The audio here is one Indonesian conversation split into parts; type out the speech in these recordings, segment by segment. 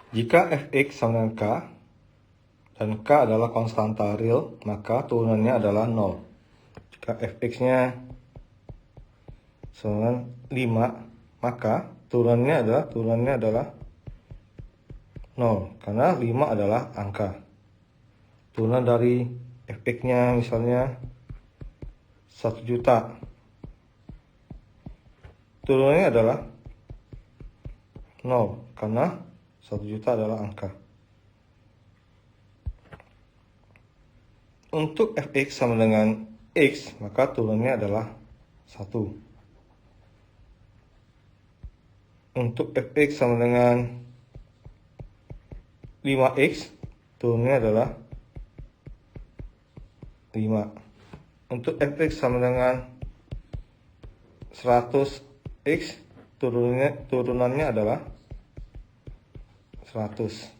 Jika fx sama dengan k, dan k adalah konstanta real, maka turunannya adalah 0. Jika fx-nya sama dengan 5, maka turunannya adalah 0, karena 5 adalah angka. Turunan dari fx-nya misalnya 1 juta. Turunannya adalah 0, karena 1 juta adalah angka. Untuk fx sama dengan x, maka turunannya adalah 1. Untuk fx sama dengan 5x, turunannya adalah 5. Untuk fx sama dengan 100x, turunannya adalah 100.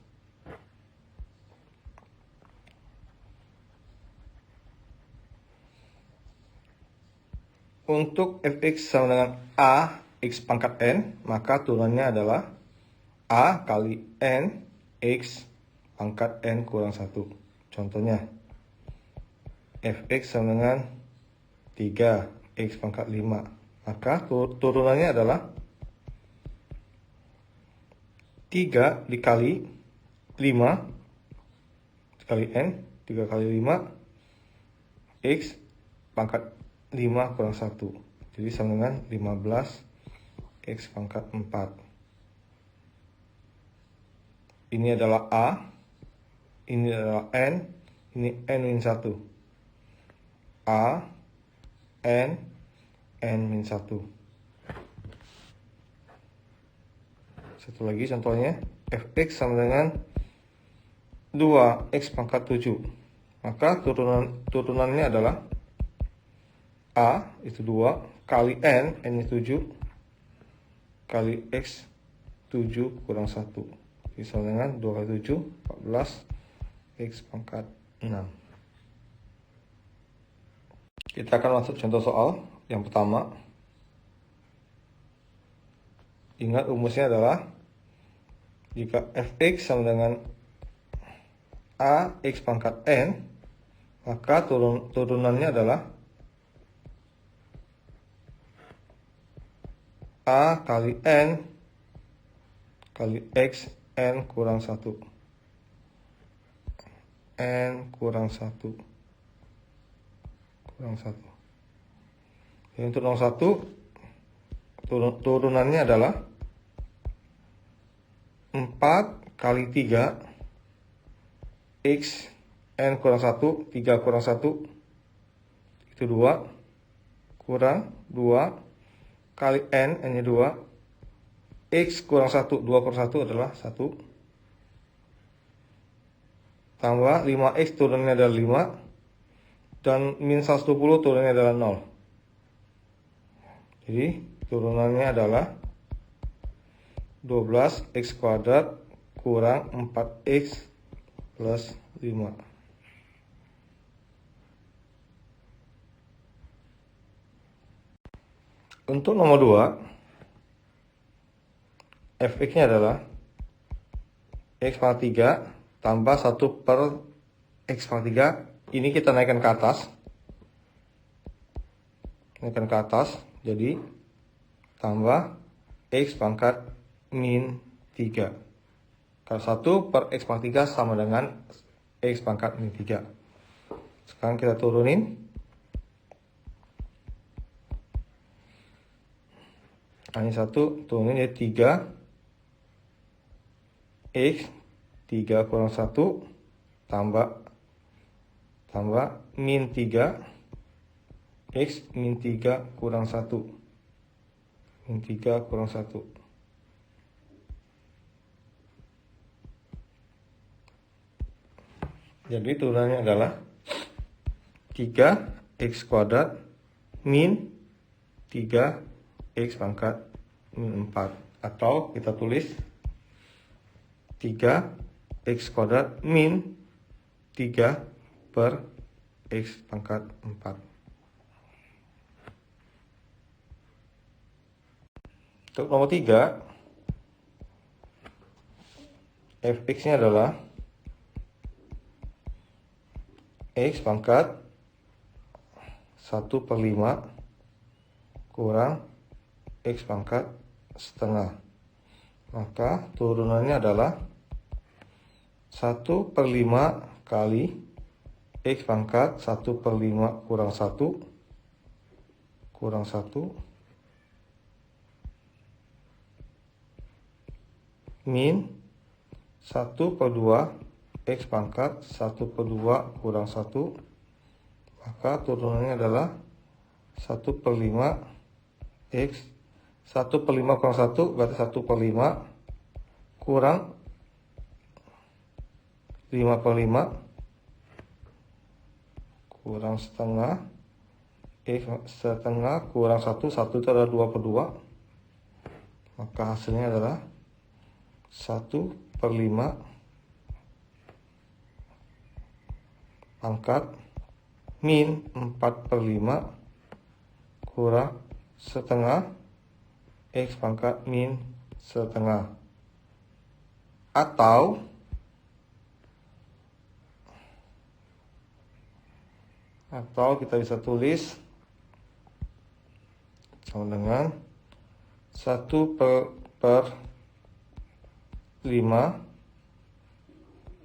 Untuk fx sama dengan a x pangkat n, maka turunannya adalah a kali n x pangkat n kurang 1. Contohnya, fx sama dengan 3 x pangkat 5, maka turunannya adalah 3 dikali 5 dikali n, 3 kali 5 x pangkat 5 kurang 1. Jadi sama dengan 15 x pangkat 4. Ini adalah a, ini adalah n, ini n min 1. a, n, n min 1. Satu lagi contohnya, fx sama dengan 2 x pangkat 7. Maka turunannya adalah a itu 2 kali n, n itu 7 kali x 7 kurang 1. Jadi sama dengan 2 kali 7, 14 x pangkat 6. Kita akan masuk contoh soal yang pertama. Ingat rumusnya adalah jika fx sama dengan a x pangkat n, maka turunannya adalah a kali n kali x n kurang 1. N kurang 1 kurang 1. Jadi untuk 01 turunannya adalah 4 kali 3 x n kurang 1, 3 kurang 1 itu 2 kurang 2 kali n, n nya 2, x kurang 1, 2 kurang 1 adalah 1, tambah 5x turunnya adalah 5, dan min 110 turunnya adalah 0. Jadi turunannya adalah 12x kuadrat kurang 4x plus 5. Untuk nomor 2, fx-nya adalah x pangkat 3 tambah 1 per x pangkat 3. Ini kita naikkan ke atas. Jadi tambah x pangkat min 3. Kalau 1 per x pangkat 3 sama dengan x pangkat min 3. Sekarang kita turunin. Ini 1 turunin jadi 3 x 3 kurang 1 tambah min 3 x min 3 kurang 1. Min 3 kurang 1. Jadi turunannya adalah 3x kuadrat min 3x pangkat min 4. Atau kita tulis 3x kuadrat min 3 per x pangkat 4. Untuk nomor 3, fx-nya adalah x pangkat 1/5 kurang x pangkat setengah. Maka turunannya adalah 1/5 kali x pangkat 1/5 kurang 1 min 1/2 x pangkat 1/2 kurang 1. Maka turunannya adalah 1/5 x 1/5 kurang 1 berarti 1/5 kurang 5/5 kurang setengah x setengah kurang 1 itu adalah 2/2. Maka hasilnya adalah 1/5 pangkat min 4/5 kurang setengah x pangkat min setengah. Atau kita bisa tulis sama dengan 1/5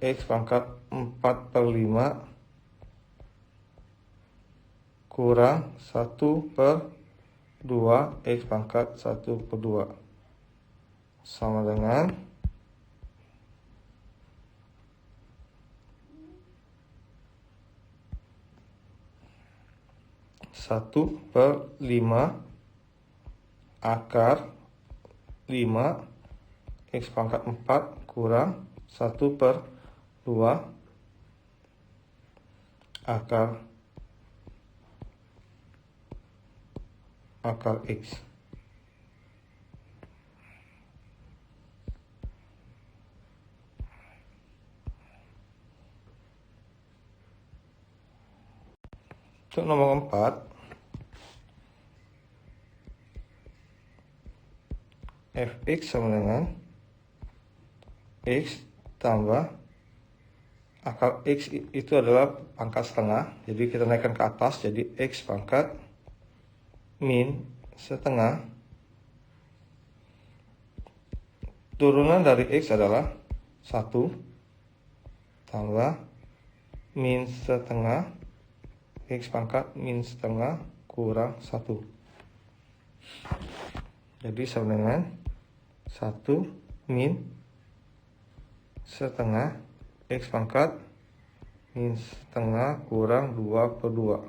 x pangkat 4/5 kurang 1/2 x pangkat 1/2 sama dengan 1/5 akar 5 x pangkat 4 kurang 1/2 akar x. Untuk nomor 4, fx sama dengan x tambah akar x itu adalah pangkat setengah, jadi kita naikkan ke atas jadi x pangkat min setengah. Turunan dari x adalah 1 tambah min setengah x pangkat min setengah kurang 1. Jadi sama dengan 1 min setengah x pangkat min setengah kurang 2/2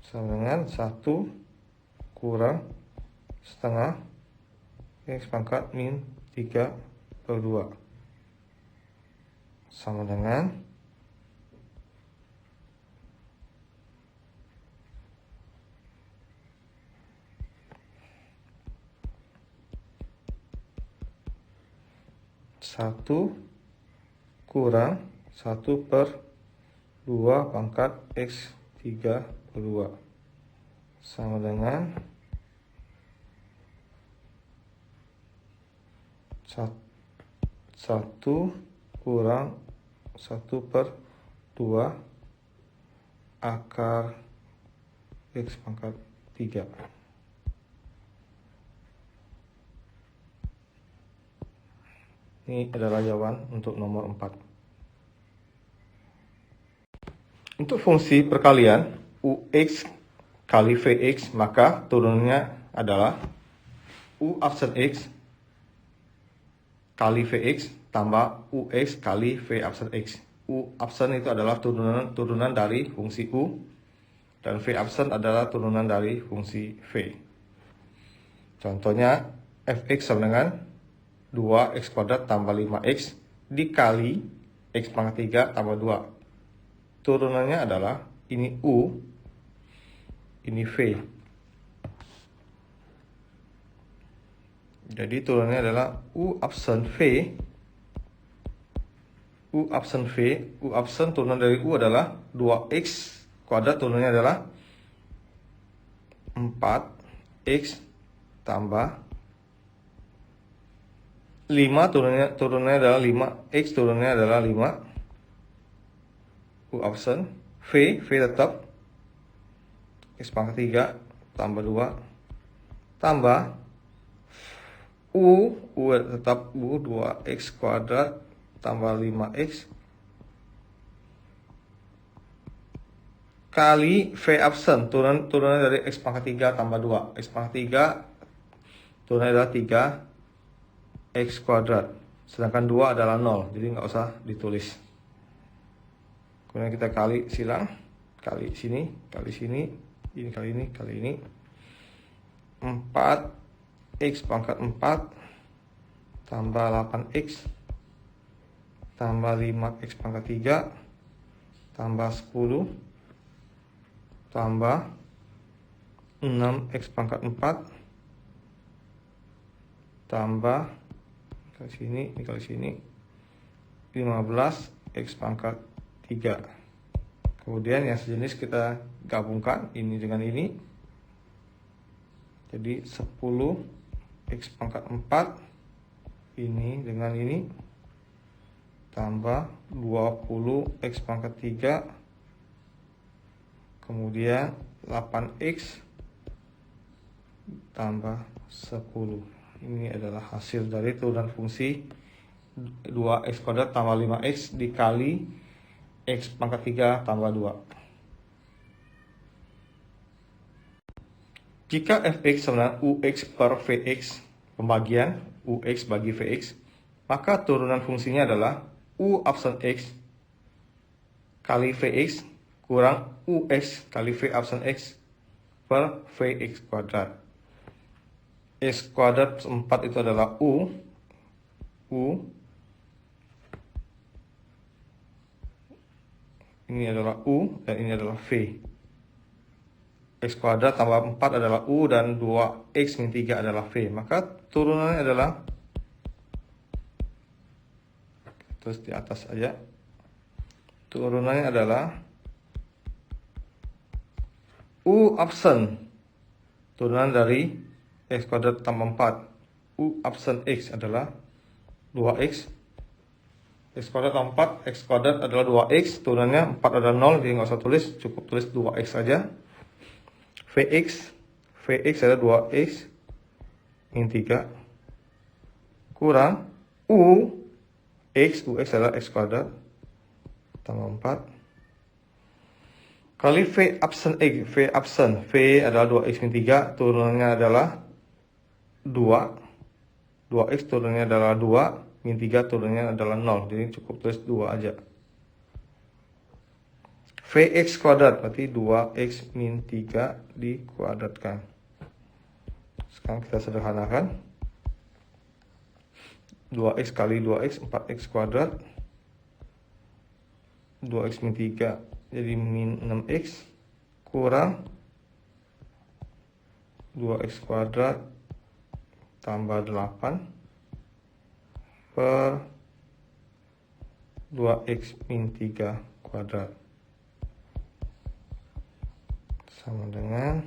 sama dengan 1 kurang setengah x pangkat min 3/2 sama dengan 1 kurang 1/2 pangkat x 3/2 sama dengan 1 kurang 1/2 akar x pangkat 3. Ini adalah jawaban untuk nomor 4. Untuk fungsi perkalian ux kali vx, maka turunannya adalah u absen x kali vx tambah ux kali v absen x. U absen itu adalah turunan dari fungsi u, dan v absen adalah turunan dari fungsi v. Contohnya fx sama dengan 2x kuadrat tambah 5x dikali x pangkat 3 tambah 2. Turunannya adalah ini u, ini v. Jadi turunannya adalah u absen v. U absen v, u absen turunan dari u adalah 2x kuadrat, turunannya adalah 4x tambah 5 turunnya adalah 5, X turunnya adalah 5, U absen, V tetap, X pangkat 3 tambah 2, tambah U tetap U, 2X kuadrat tambah 5X, kali V absen, turunnya dari X pangkat 3 tambah 2, X pangkat 3 turunnya adalah 3X kuadrat, sedangkan 2 adalah 0, jadi nggak usah ditulis. Kemudian kita kali silang, kali sini, ini kali ini, 4X pangkat 4 tambah 8X tambah 5X pangkat 3 tambah 10 tambah 6X pangkat 4 tambah ini kali sini 15X pangkat 3. Kemudian yang sejenis kita gabungkan ini dengan ini, jadi 10X pangkat 4 ini dengan ini tambah 20X pangkat 3, kemudian 8X tambah 10. Ini adalah hasil dari turunan fungsi 2X kuadrat tambah 5X dikali X pangkat 3 tambah 2. Jika Fx sama dengan Ux per Vx, pembagian Ux bagi Vx, maka turunan fungsinya adalah U absen X kali Vx kurang Ux kali V absen X per Vx kuadrat. X kuadrat 4 itu adalah U, ini adalah U, dan ini adalah V. X kuadrat tambah 4 adalah U, dan 2X min 3 adalah V. Maka turunannya adalah, terus di atas aja, turunannya adalah U absen, turunan dari X kuadrat tambah 4, U absen X adalah 2X, X kuadrat tambah 4, X kuadrat adalah 2X, turunannya 4 adalah 0, jadi nggak usah tulis, cukup tulis 2X saja. Vx adalah 2X min 3 kurang Ux adalah X kuadrat tambah 4 kali V absen X, V adalah 2X min 3, turunannya adalah 2X turunnya adalah 2, min 3 turunnya adalah 0, jadi cukup tulis 2 aja. Vx kuadrat berarti 2X min 3 dikuadratkan. Sekarang kita sederhanakan, 2X kali 2X 4X kuadrat, 2X min 3 jadi min 6X kurang 2X kuadrat tambah 8 per 2X min 3 kuadrat sama dengan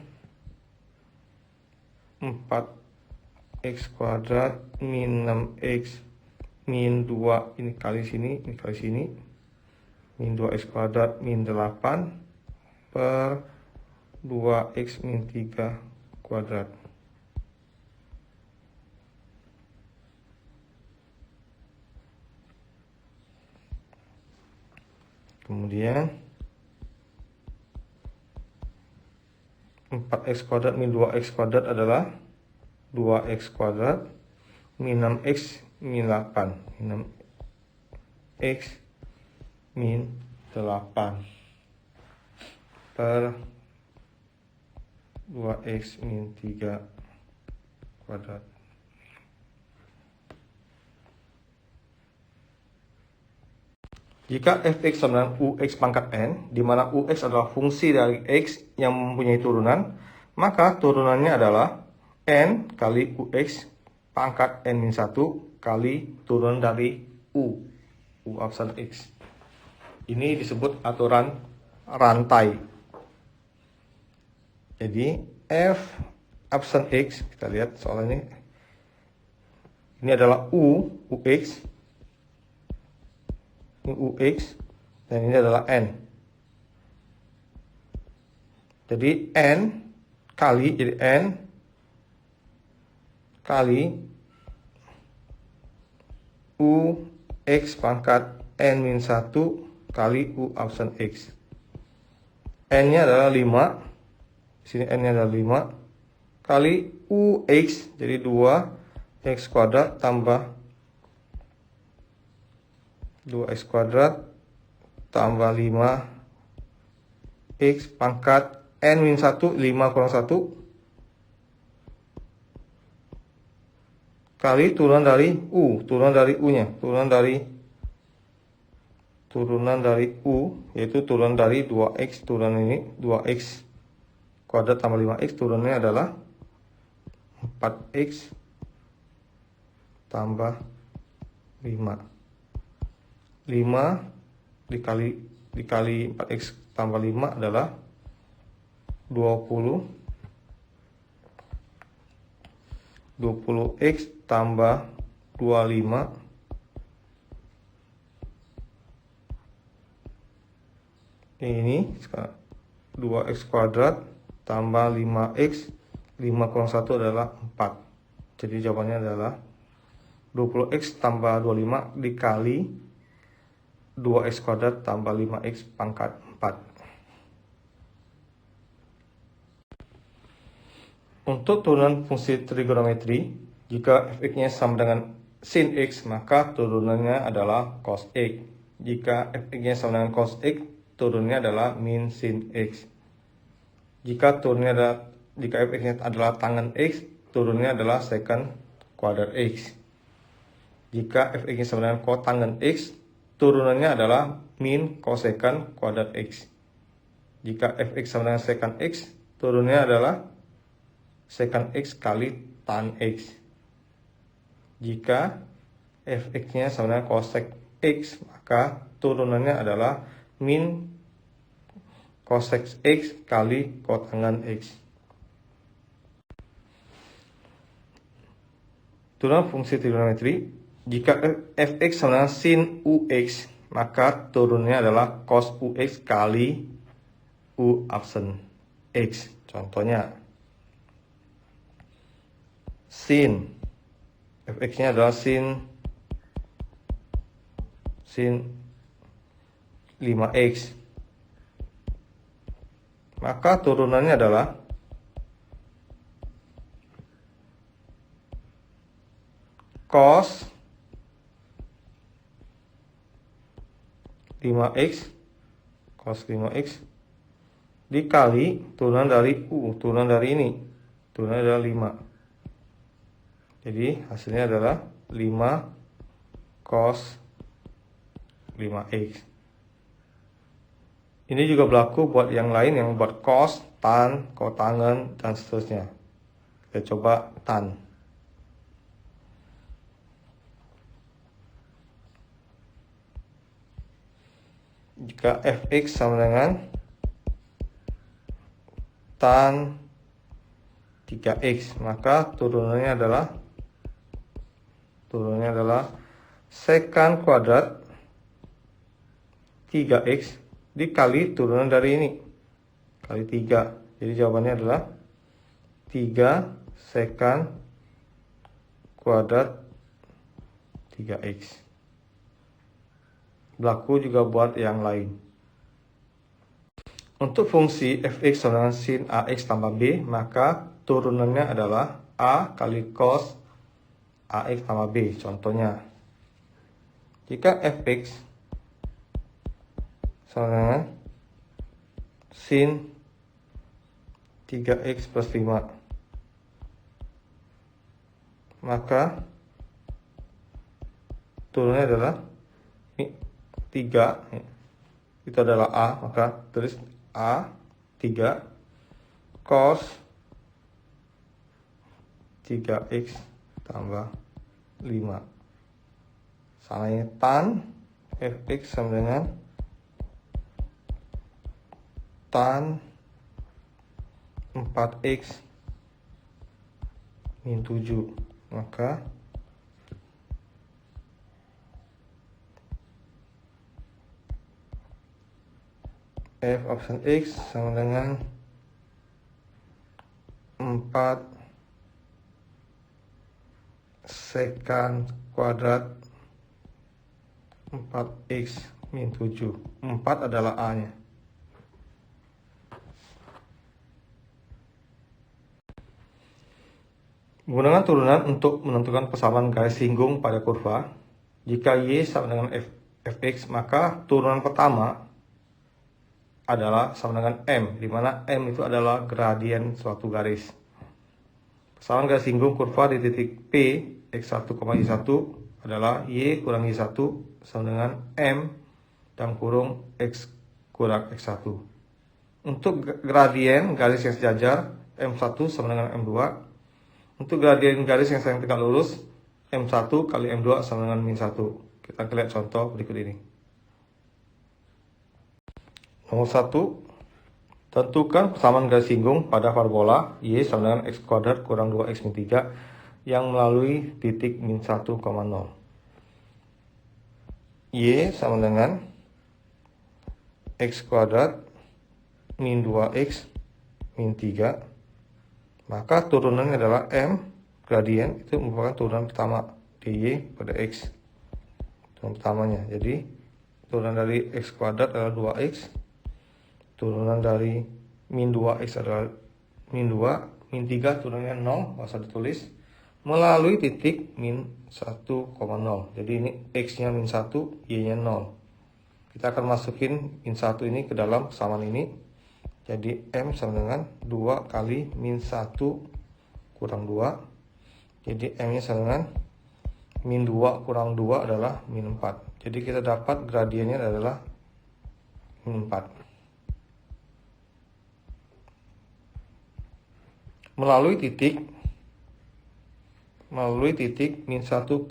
4X kuadrat min 6X min 2, ini kali sini, min 2X kuadrat min 8 per 2X min 3 kuadrat. Kemudian 4X kuadrat min 2X kuadrat adalah 2X kuadrat min 6X min 8, 6X min 8 per 2X min 3 kuadrat. Jika Fx sama dengan Ux pangkat n, di mana Ux adalah fungsi dari X yang mempunyai turunan, maka turunannya adalah n kali Ux pangkat n-1 kali turunan dari U absen X. Ini disebut aturan rantai. Jadi F absen X, kita lihat soal ini, Ini adalah UX. Ini UX. Dan ini adalah N. Jadi N kali, jadi N kali UX pangkat N-1 kali U absen X. N-nya adalah 5. Sini N-nya adalah 5. Kali UX, jadi 2X kuadrat tambah 2X kuadrat tambah 5X pangkat N-1, 5 kurang 1. Kali turunan dari U, turunan dari U-nya, turunan dari U, yaitu turunan dari 2X, turunan ini 2X kuadrat tambah 5X, turunannya adalah 4X tambah 5. 5 dikali 4X tambah 5 adalah 20X tambah 25 ini 2X kuadrat tambah 5X, 5 kurang 1 adalah 4. Jadi jawabannya adalah 20X tambah 25 dikali 2X kuadrat tambah 5X pangkat 4. Untuk turunan fungsi trigonometri, jika fx-nya sama dengan sin x, maka turunannya adalah cos x. Jika fx-nya sama dengan cos x, turunannya adalah min sin x. Jika fx-nya adalah tangen x, turunnya adalah secant kuadrat x. Jika fx-nya sama dengan kotangen x, turunannya adalah min cosecant kuadrat x. Jika fx sama dengan secant x, turunnya adalah secant x kali tan x. Jika fx-nya sama dengan cosec x, maka turunannya adalah min cosec x kali kotangen x. Turunan fungsi trigonometri, jika fx sama dengan sin ux, maka turunnya adalah cos ux kali u absen x. Contohnya, sin fx-nya adalah sin 5x, maka turunannya adalah cos 5x dikali turunan dari u, turunan dari ini, turunan adalah 5. Jadi hasilnya adalah 5 cos 5x. Ini juga berlaku buat yang lain, yang buat cos, tan, kotangen, dan seterusnya. Kita coba tan. Jika fx sama dengan tan 3x, maka turunannya adalah secant kuadrat 3x dikali turunan dari ini kali 3. Jadi jawabannya adalah 3 secant kuadrat 3x. Berlaku juga buat yang lain. Untuk fungsi fx sama dengan sin ax tambah b, maka turunannya adalah a kali cos ax tambah b. Contohnya, jika fx sama dengan sin 3x plus 5, maka turunannya adalah 3, itu adalah a, maka tulis a 3 cos 3x tambah 5. Salahnya tan fx sama dengan tan 4x min 7, maka F option X sama dengan 4 sekant kuadrat 4x min 7. 4 adalah A-nya. Menggunakan turunan untuk menentukan persamaan garis singgung pada kurva, jika Y sama dengan fx, maka turunan pertama adalah sama dengan M, di mana M itu adalah gradien suatu garis. Persamaan garis singgung kurva di titik P, x1, y1 adalah Y kurang Y1 sama dengan M dan kurung X kurang X1. Untuk gradien garis yang sejajar, M1 sama dengan M2. Untuk gradien garis yang saling tegak lurus, M1 kali M2 sama dengan min 1. Kita lihat contoh berikut ini. Nomor 1. Tentukan persamaan garis singgung pada parabola Y sama dengan X kuadrat kurang 2X min 3 yang melalui titik min 1,0. Y sama dengan X kuadrat min 2X min 3. Maka turunannya adalah M, gradien, itu merupakan turunan pertama dy pada X. Turunan pertamanya. Jadi, turunan dari X kuadrat adalah 2X. Turunan dari min 2X adalah min 2. Min 3 turunannya 0, nggak usah ditulis. Melalui titik min 1,0. Jadi ini X-nya min 1, Y-nya 0. Kita akan masukin min 1 ini ke dalam persamaan ini. Jadi M sama dengan 2 kali min 1 kurang 2. Jadi M-nya sama dengan min 2 kurang 2 adalah min 4. Jadi kita dapat gradiennya adalah min 4. Melalui titik min 1,0.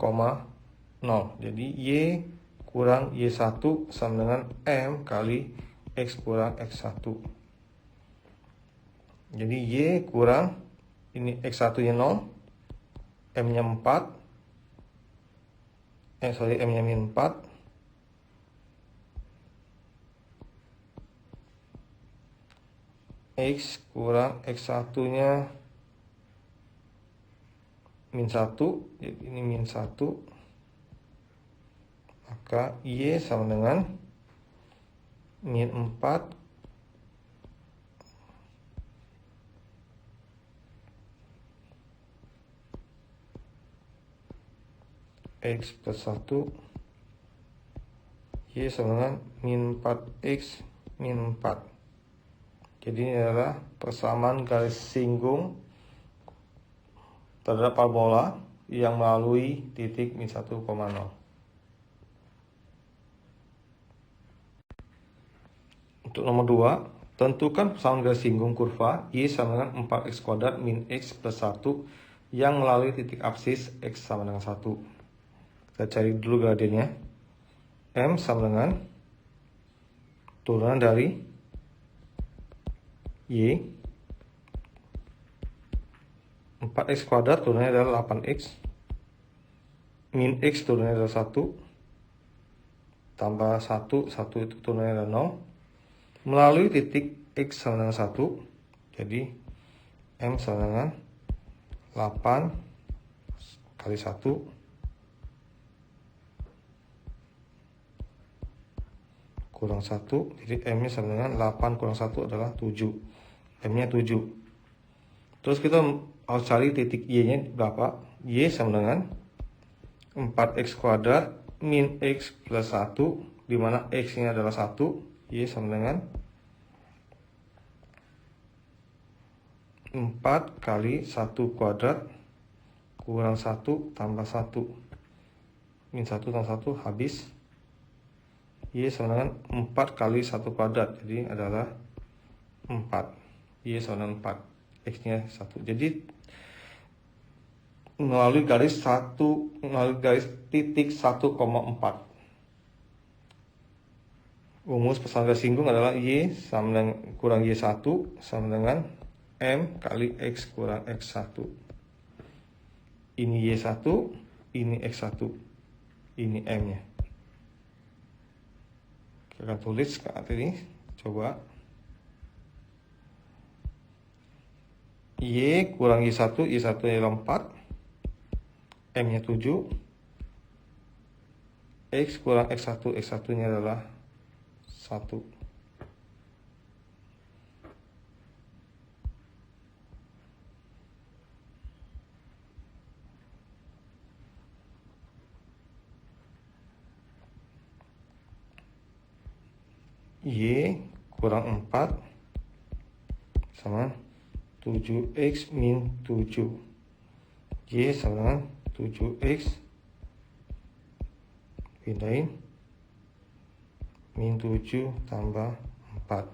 Jadi Y kurang Y1 sama dengan M kali X kurang X1. Jadi Y kurang, ini X1 nya 0, M nya 4, M nya min 4, X kurang X1 nya min 1, jadi ini min 1, maka Y sama dengan min 4 X plus 1, Y sama dengan min 4X min 4. Jadi ini adalah persamaan garis singgung terhadap parabola yang melalui titik min 1,0. Untuk nomor 2, tentukan persamaan garis singgung kurva Y sama dengan 4X kuadrat min X plus 1 yang melalui titik absis X sama dengan 1. Kita cari dulu gradiennya. M sama dengan turunan dari Y, 4X kuadrat turunannya adalah 8X, min X turunannya adalah 1, tambah 1 itu turunannya adalah 0, melalui titik X sama dengan 1, jadi M sama dengan 8 kali 1, kurang 1, jadi M nya sama dengan 8 kurang 1 adalah 7. M nya 7. Terus kita harus cari titik Y nya berapa. Y sama dengan 4X kuadrat min X plus 1, dimana X nya adalah 1. Y sama dengan 4 kali 1 kuadrat kurang 1 tambah 1. Min 1 tambah 1 habis. Y sama dengan 4 kali 1 kuadrat, jadi adalah 4. Y sama dengan 4, X nya 1. Jadi melalui garis titik 1,4. Rumus persamaan garis singgung adalah Y sama dengan kurang Y1 sama dengan M kali X kurang X1. Ini Y1, ini X1, ini M nya. Kita akan tulis ke atas ini. Coba. Y kurang Y1 adalah 4. M-nya 7. X kurang X1-nya adalah 1. Y kurang 4 sama 7X min 7. Y sama dengan 7X pindahin min 7 tambah 4.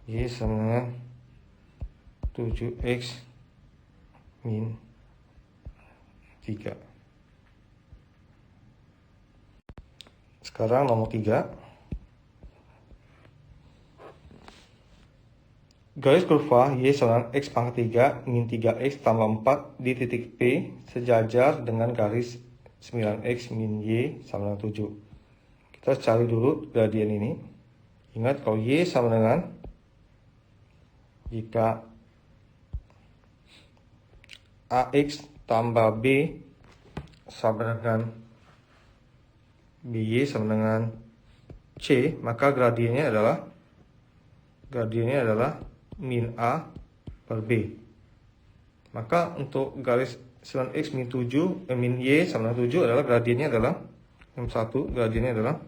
Y sama dengan 7X min 3. Sekarang nomor 3. Garis kurva Y sama dengan X pangkat 3 min 3X tambah 4 di titik P sejajar dengan garis 9X min Y sama dengan 7. Kita cari dulu gradien ini. Ingat kalau Y sama dengan, jika AX tambah B sama dengan BY sama dengan C, maka gradiennya adalah min A per B. Maka untuk garis 9X min 7 min Y sama dengan 7 adalah gradiennya adalah M1, gradiennya adalah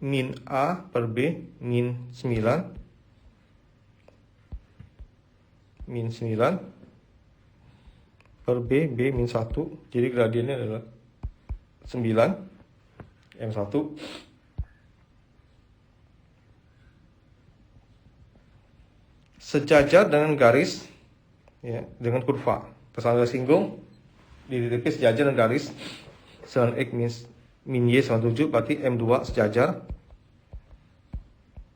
min A per B min 9 per B min 1. Jadi gradiennya adalah 9 M1. Sejajar dengan garis, ya, dengan kurva. Terus singgung di titik P sejajar dengan garis 9X min Y sama 7, berarti M2 sejajar.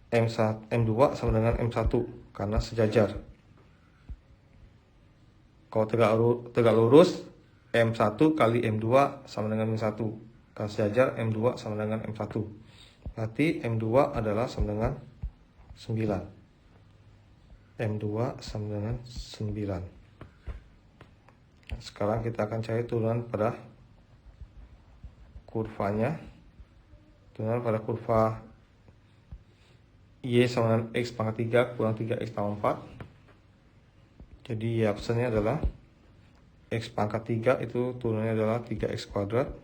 M2 sama dengan M1 karena sejajar. Kalau tegak lurus, M1 kali M2 sama dengan min 1. Karena sejajar, M2 sama dengan M1. Berarti M2 adalah sama dengan 9. M2 sama dengan 9. Sekarang kita akan cari turunan pada kurvanya. Turunan pada kurva Y sama dengan X pangkat 3 kurang 3X tambah 4. Jadi absennya adalah X pangkat 3 itu turunannya adalah 3X kuadrat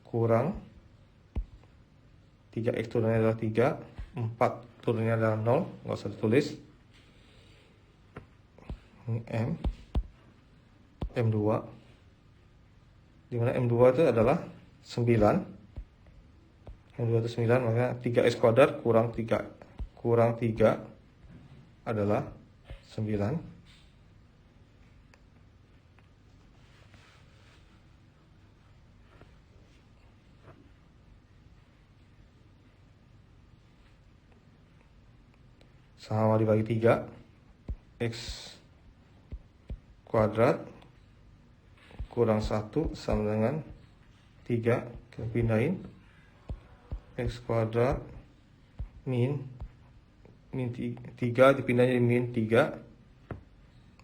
kurang 3X turunannya adalah 3, 4 turunnya adalah 0, nggak usah ditulis. Ini M2, dimana M2 itu adalah 9. M2 itu 9, maka 3X kuadrat kurang 3 adalah 9. Sama dibagi 3, X kuadrat kurang 1 sama dengan 3. Kita pindahin X kuadrat min 3 dipindahin jadi min 3,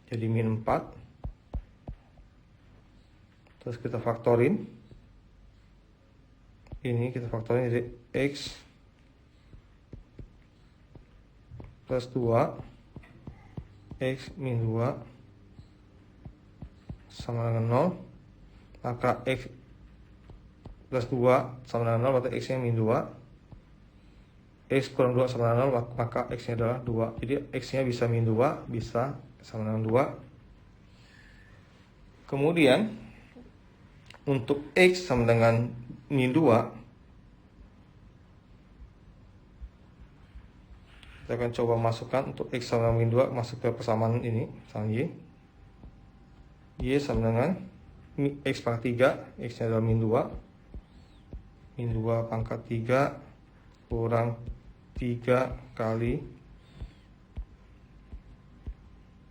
jadi min 4. Terus kita faktorin ini, kita faktorin jadi X plus 2 X min 2 sama dengan 0. Maka X plus 2 sama dengan 0, berarti X nya min 2. X kurang 2 sama dengan 0, maka X nya adalah 2. Jadi X nya bisa min 2, bisa sama dengan 2. Kemudian untuk X sama dengan min 2, kita akan coba masukkan untuk X sama min 2 masuk ke persamaan ini, sama Y. Y sama dengan X pangkat 3, X nya adalah min 2. Min 2 pangkat 3 kurang 3 kali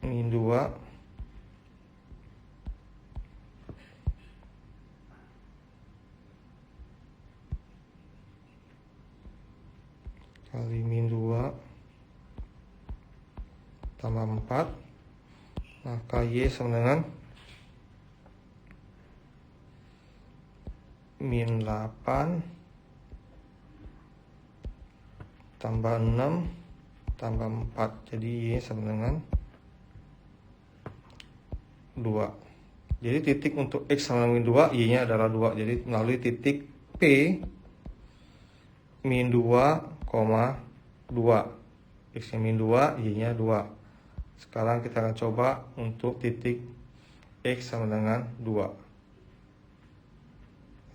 min 2 kali min 2 tambah 4, maka Y sama dengan min 8 tambah 6 tambah 4. Jadi Y sama dengan 2. Jadi titik untuk X sama dengan min 2, Y nya adalah 2. Jadi melalui titik P min 2,2. X nya min 2, Y nya 2. Sekarang kita akan coba untuk titik X sama dengan 2.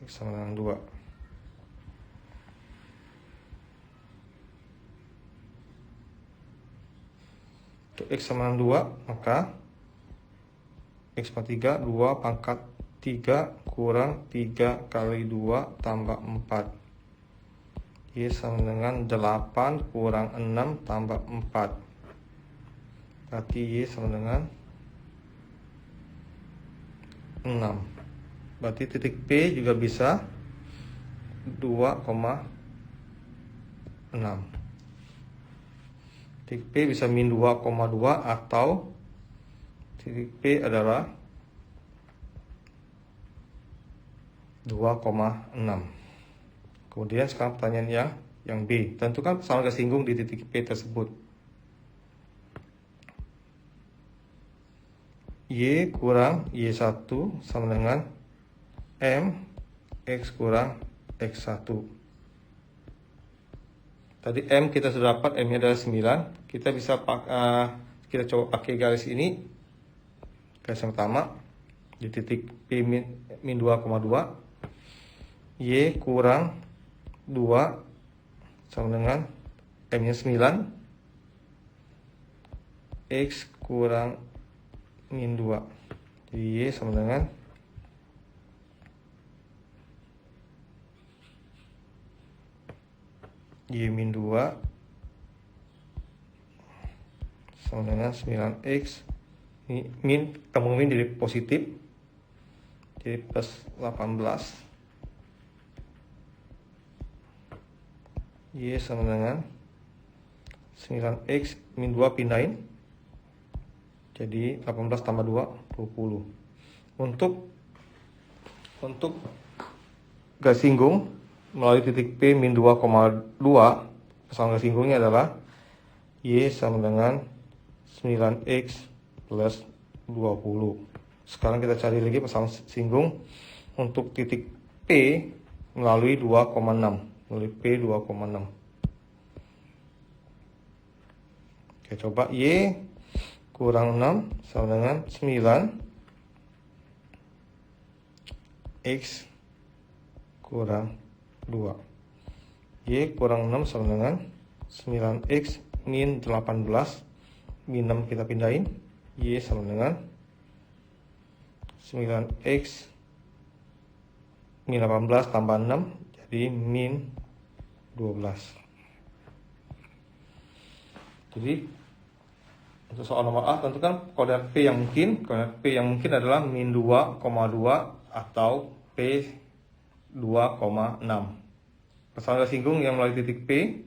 X sama dengan 2. Untuk X sama dengan 2, maka X pangkat 3, 2 pangkat 3 kurang 3 kali 2 tambah 4. Y sama dengan 8 kurang 6 tambah 4. Berarti Y sama dengan 6. Berarti titik P juga bisa 2,6. Titik P bisa min 2,2 atau titik P adalah 2,6. Kemudian sekarang pertanyaan yang B. Tentukan persamaan garis singgung di titik P tersebut. Y kurang Y1 sama dengan M X kurang X1. Tadi M kita sudah dapat, M nya adalah 9. Kita bisa kita coba pakai garis ini. Garis yang pertama di titik P min 2,2. Y kurang 2 sama dengan M nya 9. X kurang min 2. Jadi Y sama dengan Y min 2 sama dengan 9X. Ini min, ketemu min jadi positif, jadi plus 18. Y sama dengan 9X min 2 pindahin, jadi 18 tambah 2, 20. Untuk garis singgung melalui titik P min 2,2, persamaan garis singgungnya adalah Y sama dengan 9X plus 20. Sekarang kita cari lagi persamaan singgung untuk titik P melalui 2,6. Melalui P 2,6. Oke, coba Y kurang 6 sama dengan 9 X kurang 2. Y kurang 6 sama dengan 9X min 18. Min 6 kita pindahin. Y sama dengan 9X min 18 tambah 6, jadi min 12. Jadi untuk soal nomor A, tentukan koordinat P yang mungkin. Koordinat P yang mungkin adalah min 2,2 atau P 2,6. Persamaan garis singgung yang melalui titik P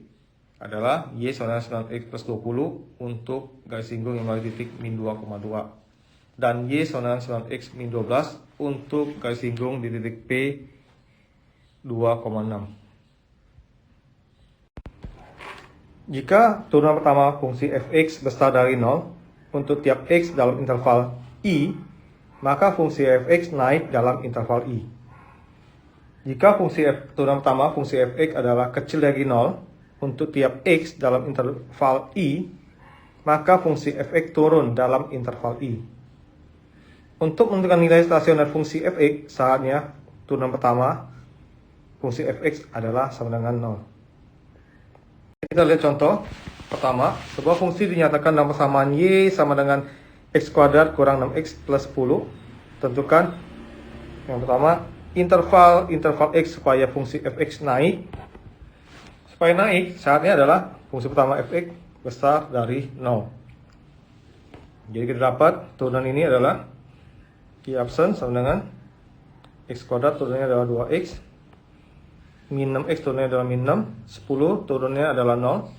adalah Y sama dengan 9X plus 20 untuk garis singgung yang melalui titik min 2,2. Dan Y sama dengan 9X min 12 untuk garis singgung di titik P 2,6. Jika turunan pertama fungsi fx besar dari 0 untuk tiap x dalam interval I, maka fungsi fx naik dalam interval I. Jika turunan pertama fungsi fx adalah kecil dari 0 untuk tiap x dalam interval I, maka fungsi fx turun dalam interval I. Untuk menentukan nilai stasioner fungsi fx, syaratnya turunan pertama fungsi fx adalah sama dengan 0. Kita lihat contoh pertama. Sebuah fungsi dinyatakan dalam persamaan Y sama dengan X kuadrat kurang 6X plus 10. Tentukan yang pertama interval X supaya fungsi fx naik. Supaya naik, syaratnya adalah fungsi pertama fx besar dari 0. Jadi kita dapat turunan ini adalah Y absen sama dengan X kuadrat, turunannya adalah 2X. min 6x turunnya adalah min 6, 10 turunnya adalah 0.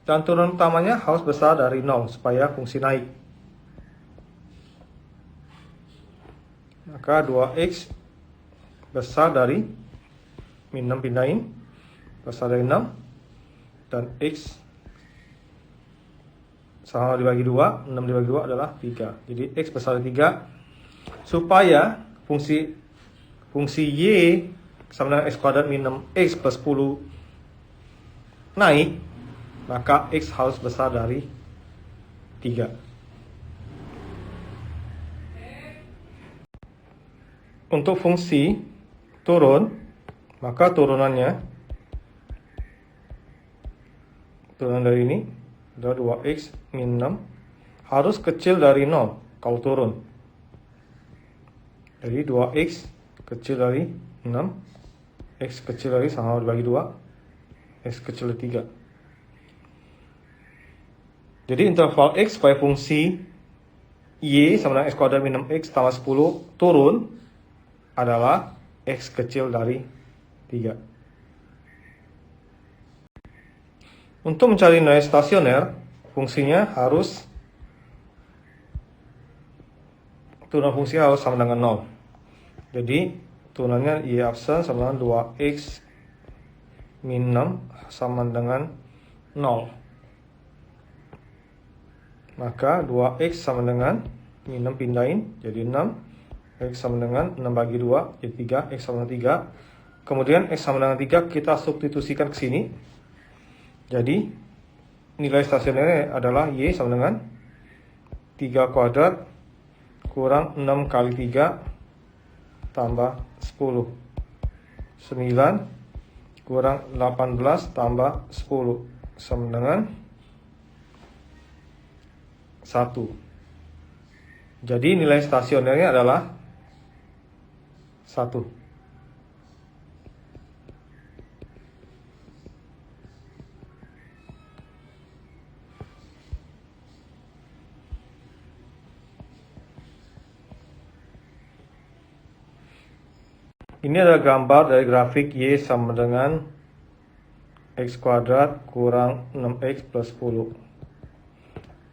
Dan turunan utamanya harus besar dari 0 supaya fungsi naik. Maka 2x besar dari min 6 pindahin, besar dari 6, dan x sama dibagi 2, 6 dibagi 2 adalah 3. Jadi x besar dari 3. Supaya fungsi y sama dengan x kuadrat min 6x plus 10 naik, maka x harus besar dari 3. Untuk fungsi turun, maka turunan dari ini adalah 2x min 6 harus kecil dari 0 kalau turun. Jadi 2x kecil dari 6, x kecil dari sama dibagi 2, x kecil dari 3. Jadi interval x supaya fungsi y sama dengan x kuadrat min 6x tambah 10 turun adalah x kecil dari 3. Untuk mencari nilai stasioner, fungsinya harus turunan fungsi harus sama dengan 0. Jadi turunannya y absen sama dengan 2x min 6 sama dengan 0. Maka 2x sama dengan min 6 pindahin jadi 6. X sama dengan 6 bagi 2 jadi 3. X sama dengan 3. Kemudian X sama dengan 3 kita substitusikan ke sini. Jadi nilai stasionernya adalah Y sama dengan 3 kuadrat kurang 6 kali 3 tambah 10. 9 kurang 18 tambah 10 sama dengan 1. Jadi nilai stasionernya adalah 1. Ini adalah gambar dari grafik Y sama dengan X kuadrat kurang 6X plus 10.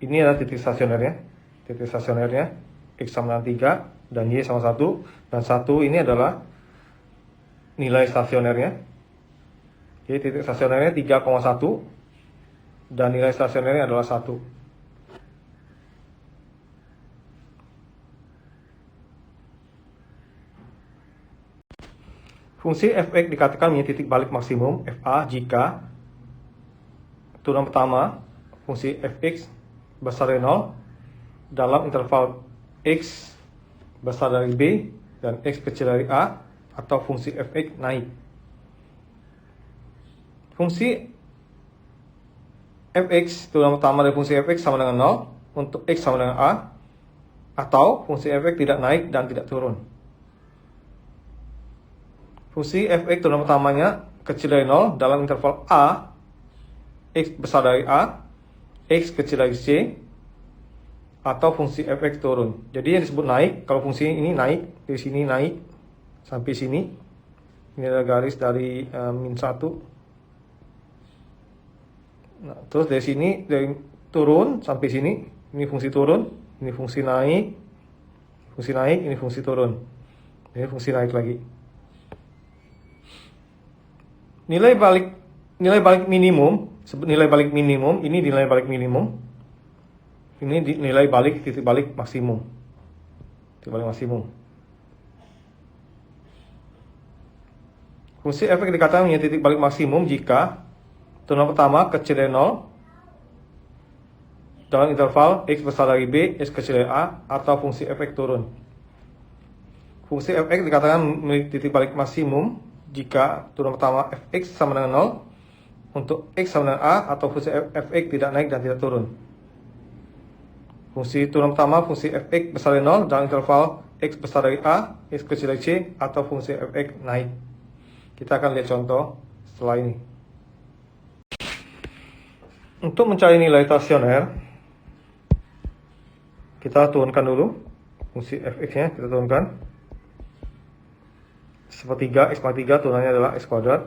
Ini adalah titik stasionernya. Titik stasionernya X sama dengan 3 dan Y sama 1. Dan 1 ini adalah nilai stasionernya. Jadi titik stasionernya 3,1 dan nilai stasionernya adalah 1. Fungsi f(x) dikatakan mempunyai titik balik maksimum fa jika turunan pertama fungsi f(x) besar dari 0 dalam interval x besar dari b dan x kecil dari a, atau fungsi f(x) naik. Fungsi f(x) turunan pertama dari fungsi f(x) sama dengan 0 untuk x sama dengan a, atau fungsi f(x) tidak naik dan tidak turun. Fungsi f(x) turunan pertamanya kecil dari 0 dalam interval a, x besar dari a, x kecil dari c, atau fungsi f(x) turun. Jadi yang disebut naik, kalau fungsi ini naik, dari sini naik sampai sini. Ini adalah garis dari min 1. Nah, terus dari sini, dari turun sampai sini, ini fungsi turun, ini fungsi naik, ini fungsi turun. Ini fungsi naik lagi. Nilai balik minimum, nilai balik minimum, ini nilai balik minimum. Ini nilai balik titik balik maksimum. Titik balik maksimum. Fungsi f(x) dikatakan mempunyai titik balik maksimum jika turunan pertama kecil dari 0 dalam interval x besar dari b, x kecil dari a, atau fungsi f(x) turun. Fungsi f(x) dikatakan memiliki titik balik maksimum jika turunan pertama f(x) sama dengan 0 untuk x sama dengan a, atau fungsi f(x) tidak naik dan tidak turun. Fungsi turunan pertama fungsi f(x) besar dari 0 dalam interval x besar dari a, x kecil dari c, atau fungsi f(x) naik. Kita akan lihat contoh setelah ini. Untuk mencari nilai stasioner, kita turunkan dulu fungsi f(x) nya, kita turunkan sepertiga X pangkat 3 turunannya adalah X kuadrat.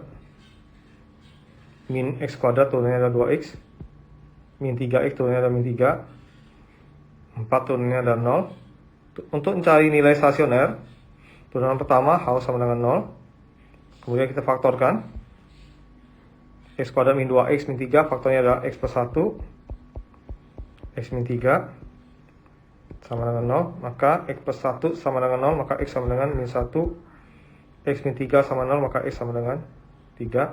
Min X kuadrat turunannya adalah 2X. Min 3X turunannya adalah min 3. 4 turunannya adalah 0. Untuk mencari nilai stasioner, turunan pertama harus sama dengan 0. Kemudian kita faktorkan. X kuadrat min 2X min 3, faktornya adalah X plus 1. X min 3 sama dengan 0, maka X plus 1 sama dengan 0, maka X sama dengan min 1. X min 3 sama 0, maka X sama dengan 3.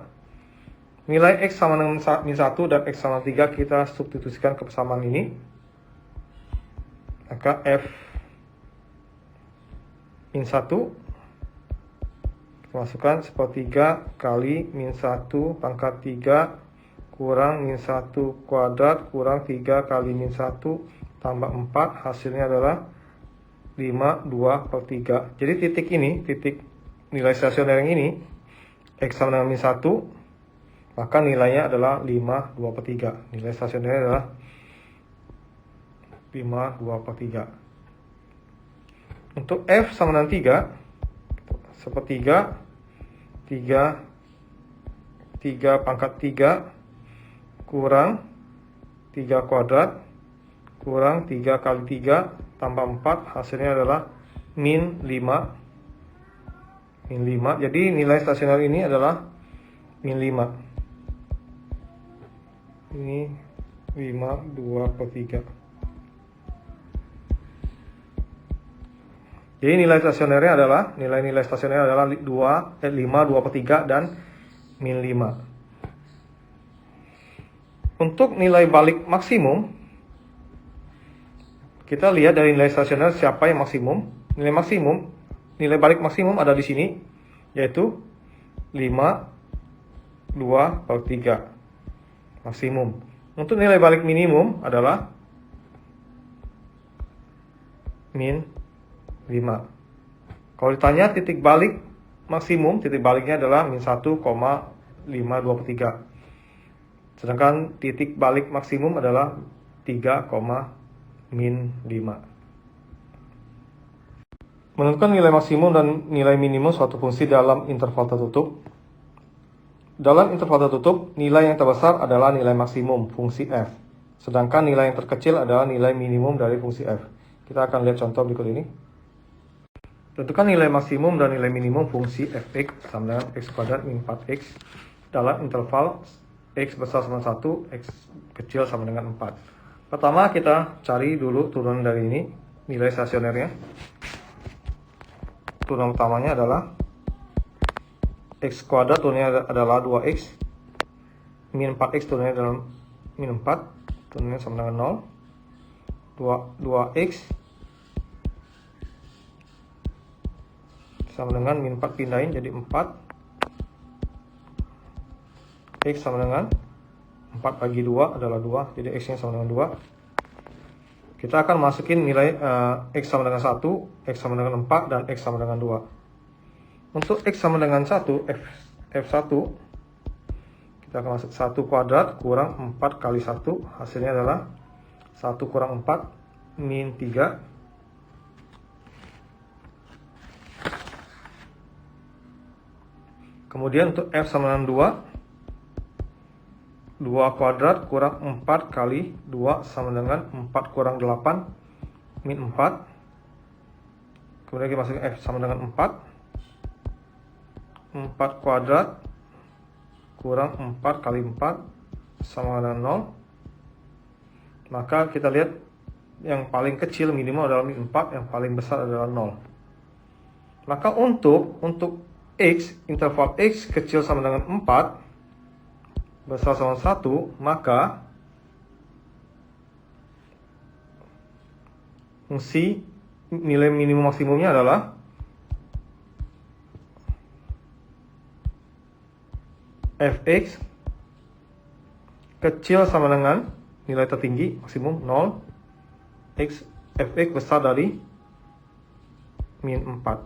Nilai X sama dengan min 1 dan X sama 3 kita substitusikan ke persamaan ini. Maka F min 1 kita masukkan sepertiga kali min 1 pangkat 3 kurang min 1 kuadrat kurang 3 kali min 1 tambah 4. Hasilnya adalah 5, 2 per 3. Jadi titik ini, titik nilai stasioner yang ini, X sama dengan min 1, maka nilainya adalah 5, 2 per 3. Nilai stasionernya adalah 5, 2 per 3. Untuk F sama dengan 3, sepertiga 3 pangkat 3 kurang 3 kuadrat kurang 3 kali 3 tambah 4. Hasilnya adalah min 5. Jadi nilai stasioner ini adalah min 5. Ini 5, 2 per 3. Jadi nilai stasionernya adalah, nilai-nilai stasionernya adalah 5, 2 per 3 dan min 5. Untuk nilai balik maksimum, kita lihat dari nilai stasioner siapa yang maksimum. Nilai balik maksimum ada di sini, yaitu 5, 2 per 3. Maksimum. Untuk nilai balik minimum adalah min 5. Kalau ditanya titik balik maksimum, titik baliknya adalah min 1,52 per 3. Sedangkan titik balik maksimum adalah 3, min 5. Menentukan nilai maksimum dan nilai minimum suatu fungsi dalam interval tertutup. Dalam interval tertutup, nilai yang terbesar adalah nilai maksimum fungsi f. Sedangkan nilai yang terkecil adalah nilai minimum dari fungsi f. Kita akan lihat contoh berikut ini. Tentukan nilai maksimum dan nilai minimum fungsi fx sama dengan x kuadrat min 4x dalam interval x besar sama 1, x kecil sama dengan 4. Pertama kita cari dulu turunan dari ini, nilai stasionernya. Turunan utamanya adalah X kuadrat turunannya adalah 2X, min 4X turunannya adalah min 4, turunannya sama dengan 0, 2X sama dengan min 4 pindahin jadi 4, X sama dengan 4 bagi 2 adalah 2, jadi X nya sama dengan 2. Kita akan masukin nilai X sama dengan 1, X sama dengan 4, dan X sama dengan 2. Untuk X sama dengan 1, F1, kita akan masuk 1 kuadrat kurang 4 kali 1, hasilnya adalah 1 kurang 4, min 3. Kemudian untuk F sama dengan 2, 2 kuadrat kurang 4 kali 2 sama dengan 4 kurang 8, min 4. Kemudian kita masuk F sama dengan 4. 4 kuadrat kurang 4 kali 4 sama dengan 0. Maka kita lihat yang paling kecil minimal adalah min 4, yang paling besar adalah 0. Maka untuk X, interval X kecil sama dengan 4, besar sama 1, maka fungsi nilai minimum maksimumnya adalah fx kecil sama dengan nilai tertinggi maksimum 0, fx besar dari min 4.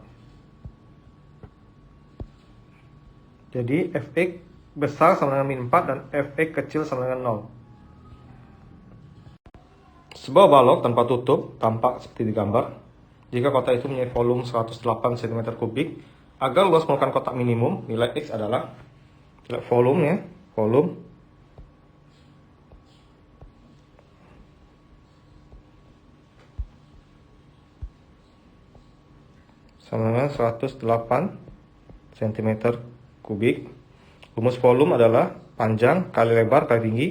Jadi fx besar sama dengan min 4 dan fx kecil sama dengan 0. Sebuah balok tanpa tutup tampak seperti di gambar. Jika kotak itu mempunyai volume 108 cm3, Agar luas permukaan kotak minimum, nilai X adalah nilai volume ya, volume sama dengan 108 cm kubik. Rumus volume adalah panjang kali lebar kali tinggi.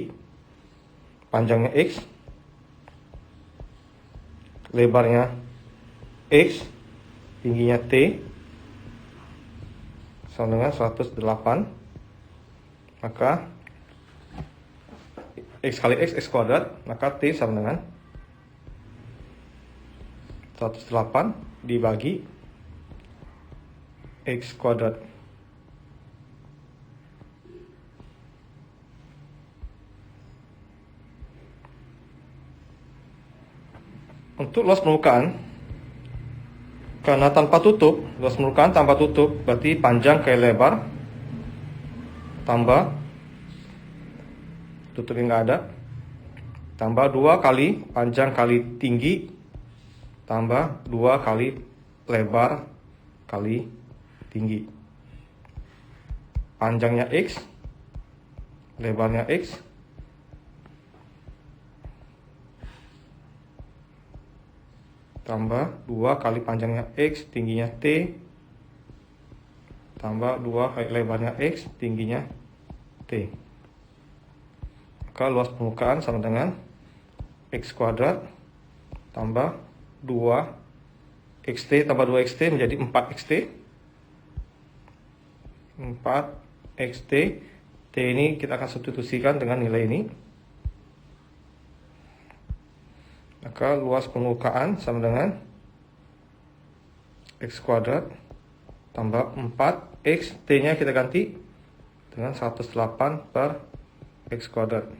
Panjangnya X, lebarnya X, tingginya T, sama dengan 108. Maka X kali X kuadrat, maka T sama dengan 108 dibagi X kuadrat. Untuk luas permukaan, karena tanpa tutup, luas permukaan tanpa tutup, berarti panjang kali lebar tambah tutupnya nggak ada, tambah 2 kali panjang kali tinggi, tambah 2 kali lebar kali tinggi. Panjangnya X, lebarnya X, tambah 2 kali panjangnya X, tingginya T, tambah 2 kali lebarnya X, tingginya T. Maka luas permukaan sama dengan X kuadrat tambah 2XT tambah 2XT menjadi 4XT. 4XT. T ini kita akan substitusikan dengan nilai ini. Maka luas permukaan sama dengan X kuadrat tambah 4X, T-nya kita ganti dengan 108 per X kuadrat.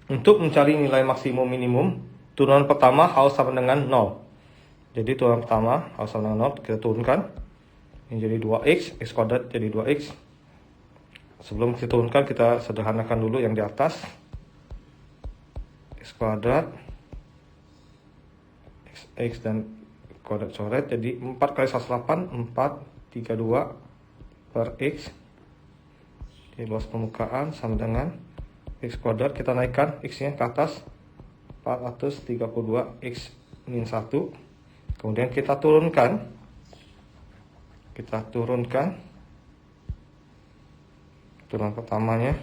Untuk mencari nilai maksimum minimum, turunan pertama harus sama dengan 0. Jadi turunan pertama harus sama dengan 0, kita turunkan. Ini jadi 2X, X kuadrat jadi 2X. Sebelum kita turunkan, kita sederhanakan dulu yang di atas. X kuadrat, X dan kuadrat coret, jadi 4 kali 108, 432 per X. Jadi luas permukaan sama dengan X kuadrat, kita naikkan X nya ke atas, 432 X min 1. Kemudian kita turunkan, turunan pertamanya,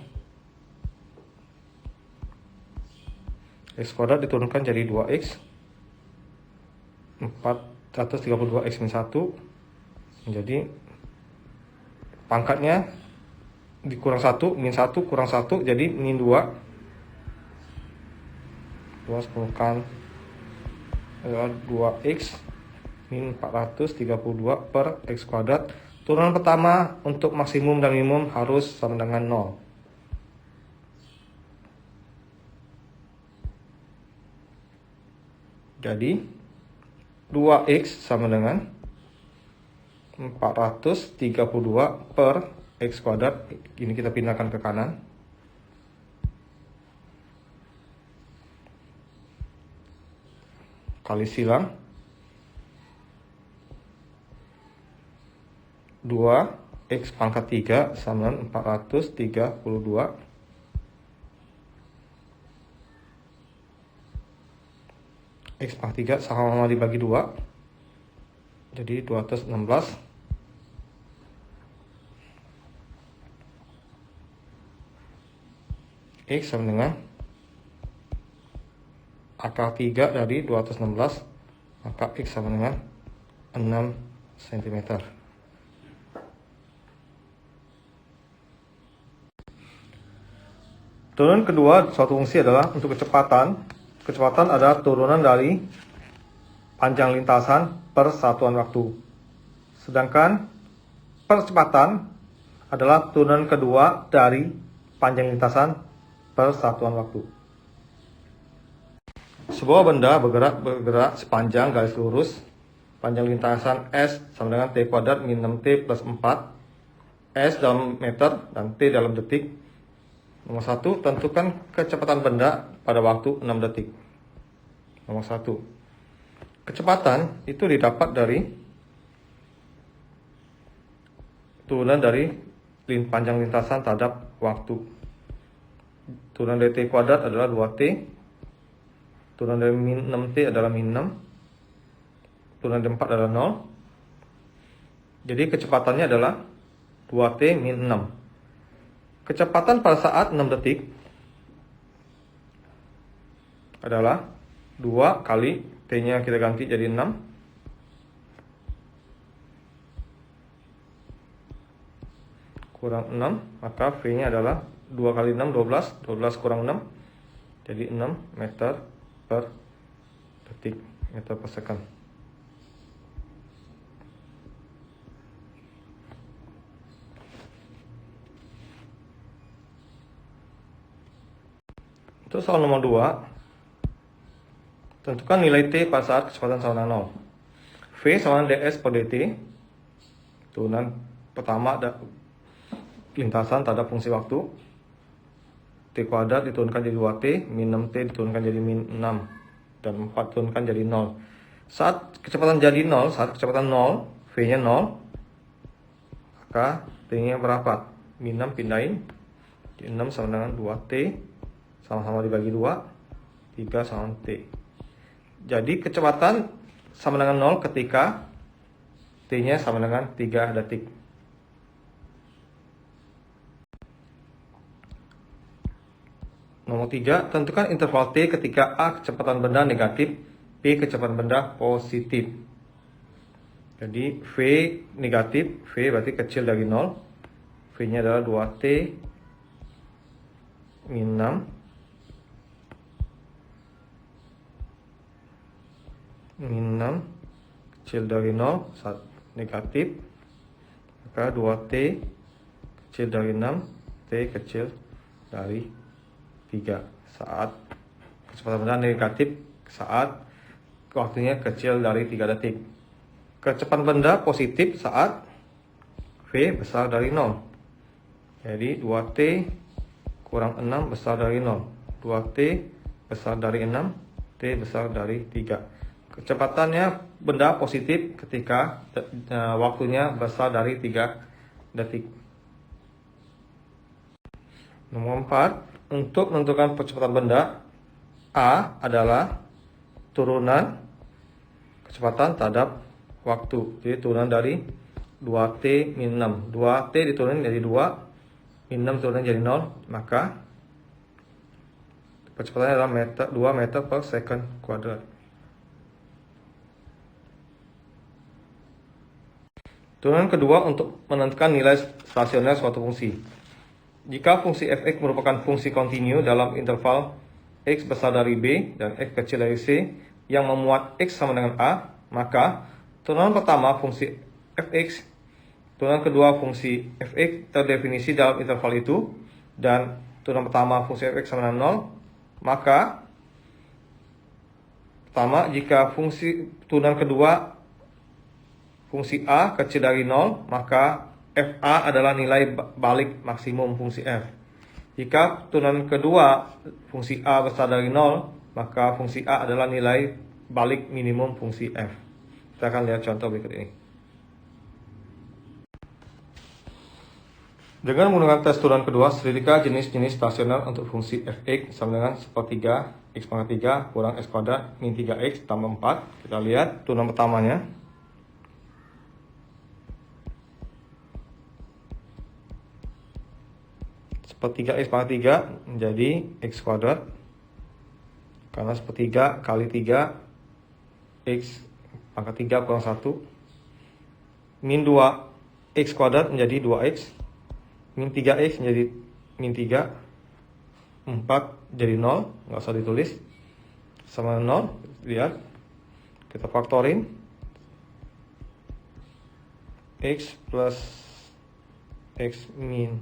X kuadrat diturunkan jadi 2X, 432 X min 1, menjadi pangkatnya dikurang 1, min 1 kurang 1, jadi min 2. Luas permukaan adalah 2X min 432 per X kuadrat. Turunan pertama untuk maksimum dan minimum harus sama dengan 0. Jadi 2X sama dengan 432 per X kuadrat. Ini kita pindahkan ke kanan. Kali silang 2X pangkat 3 sama dengan 432. X pangkat 3 sama dibagi 2, jadi 216. X sama dengan akar 3 dari 216, maka X sama dengan 6 cm. Turunan kedua suatu fungsi adalah untuk kecepatan. Kecepatan adalah turunan dari panjang lintasan per satuan waktu. Sedangkan percepatan adalah turunan kedua dari panjang lintasan per satuan waktu. Sebuah benda bergerak sepanjang garis lurus. Panjang lintasan S sama dengan T kuadrat min 6T plus 4. S dalam meter dan T dalam detik. Nomor 1, tentukan kecepatan benda pada waktu 6 detik. Nomor 1. Kecepatan itu didapat dari turunan dari panjang lintasan terhadap waktu. Turunan dari T kuadrat adalah 2T. Turunan dari min 6T adalah min 6. Turunan dari 4 adalah 0. Jadi kecepatannya adalah 2T min 6. Kecepatan pada saat 6 detik adalah 2 kali T-nya kita ganti jadi 6. Kurang 6, maka V-nya adalah 2 kali 6, 12. 12 kurang 6, jadi 6 meter per detik, meter per second. Untuk soal nomor 2, tentukan nilai T pada saat kecepatan sama dengan 0. V sama dengan ds per dt. Turunan pertama lintasan terhadap fungsi waktu. T kuadrat diturunkan jadi 2T, min 6T diturunkan jadi min 6, dan 4 diturunkan jadi 0. Saat kecepatan jadi 0, saat kecepatan 0, V-nya 0, maka T-nya berapa? Min 6 pindahin, jadi 6 sama dengan 2T, sama-sama dibagi 2, 3 sama T. Jadi kecepatan sama dengan 0 ketika T-nya sama dengan 3 detik. Nomor 3, tentukan interval T ketika A kecepatan benda negatif, P kecepatan benda positif. Jadi V negatif, V berarti kecil dari 0. V-nya adalah 2T min 6. Min 6 kecil dari 0, saat negatif, maka 2T kecil dari 6, T kecil dari 3 saat kecepatan benda negatif, saat waktunya kecil dari 3 detik. Kecepatan benda positif saat V besar dari 0. Jadi 2T kurang 6 besar dari 0. 2T besar dari 6, T besar dari 3. Kecepatannya benda positif ketika waktunya besar dari 3 detik. Nomor 4, untuk menentukan kecepatan benda, A adalah turunan kecepatan terhadap waktu. Jadi turunan dari 2T min 6. 2T diturunin jadi 2, min 6 turunan jadi 0, maka kecepatannya adalah 2 meter per second kuadrat. Turunan kedua untuk menentukan nilai stasioner suatu fungsi. Jika fungsi f(x) merupakan fungsi kontinu dalam interval x besar dari b dan x kecil dari c yang memuat x sama dengan a, maka turunan pertama fungsi f(x), turunan kedua fungsi f(x) terdefinisi dalam interval itu, dan turunan pertama fungsi f(x) sama dengan 0, maka pertama, jika fungsi turunan kedua fungsi a kecil dari 0, maka fa adalah nilai balik maksimum fungsi f. Jika turunan kedua fungsi a besar dari 0, maka fungsi a adalah nilai balik minimum fungsi f. Kita akan lihat contoh berikut ini. Dengan menggunakan tes turunan kedua, selidiki jenis-jenis stasioner untuk fungsi f(x) sama dengan 1/3 x pangkat 3 kurang x kuadrat min 3x tambah 4. Kita lihat turunan pertamanya. 1/3 x pangkat 3 menjadi x kuadrat, karena 1/3 kali 3 x pangkat 3 kurang 1, min 2 x kuadrat menjadi 2x, min 3x menjadi min 3, 4 jadi 0, nggak usah ditulis, sama 0. Lihat, kita faktorin, x plus x min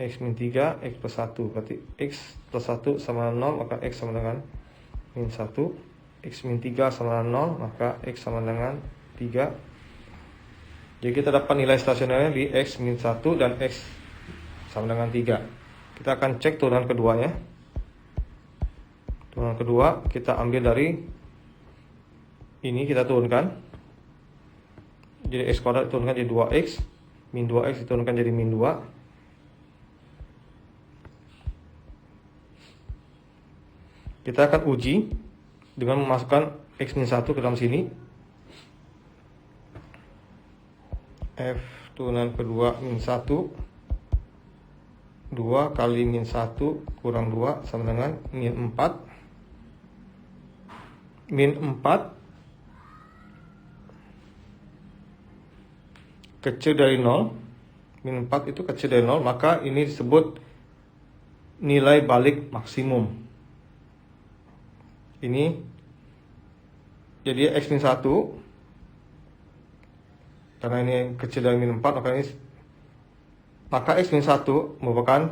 3, x plus 1, berarti x plus 1 sama 0, maka x sama dengan min 1, x min 3 sama dengan 0, maka x sama dengan 3. Jadi kita dapat nilai stasionernya di x min 1 dan x sama dengan 3. Kita akan cek turunan keduanya. Turunan kedua kita ambil dari ini, kita turunkan. Jadi x kuadrat diturunkan jadi 2x, min 2x diturunkan jadi min 2. Kita akan uji dengan memasukkan x min 1 ke dalam sini. F turunan kedua min 1, 2 kali min 1 kurang 2 sama dengan min 4. Min 4 kecil dari 0. Min 4 itu kecil dari 0, maka ini disebut nilai balik maksimum. Ini jadi x min 1, karena ini kecil dari min 4, maka x min 1 merupakan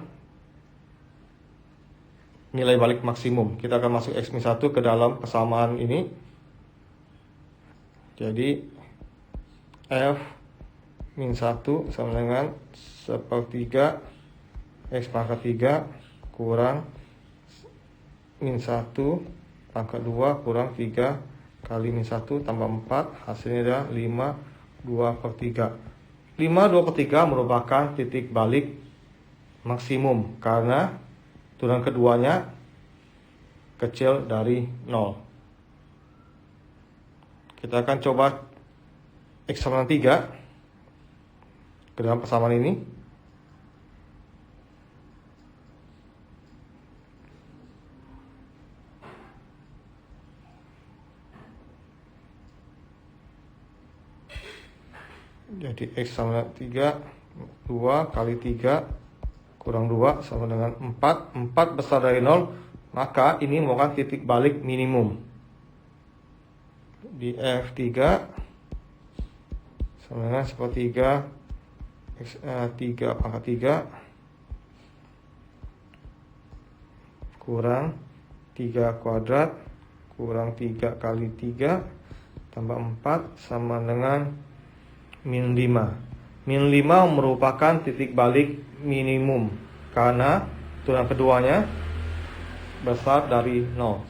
nilai balik maksimum. Kita akan masuk x min 1 ke dalam persamaan ini. Jadi f min 1 sama dengan 1/3 x pangkat 3 kurang min 1 pangkat 2 kurang 3 kali min 1 tambah 4, hasilnya adalah 5/2/3. 5/2/3 merupakan titik balik maksimum karena turunan keduanya kecil dari 0. Kita akan coba x sama dengan 3 ke dalam persamaan ini. Jadi x sama dengan 3, 2 kali 3 kurang 2 sama dengan 4. 4 besar dari 0, maka ini merupakan titik balik minimum. Di F3 sama dengan 1/3 x 3 pangkat 3 kurang 3 kuadrat kurang 3 kali 3 tambah 4 sama dengan min 5. Min 5 merupakan titik balik minimum karena turunan keduanya besar dari 0.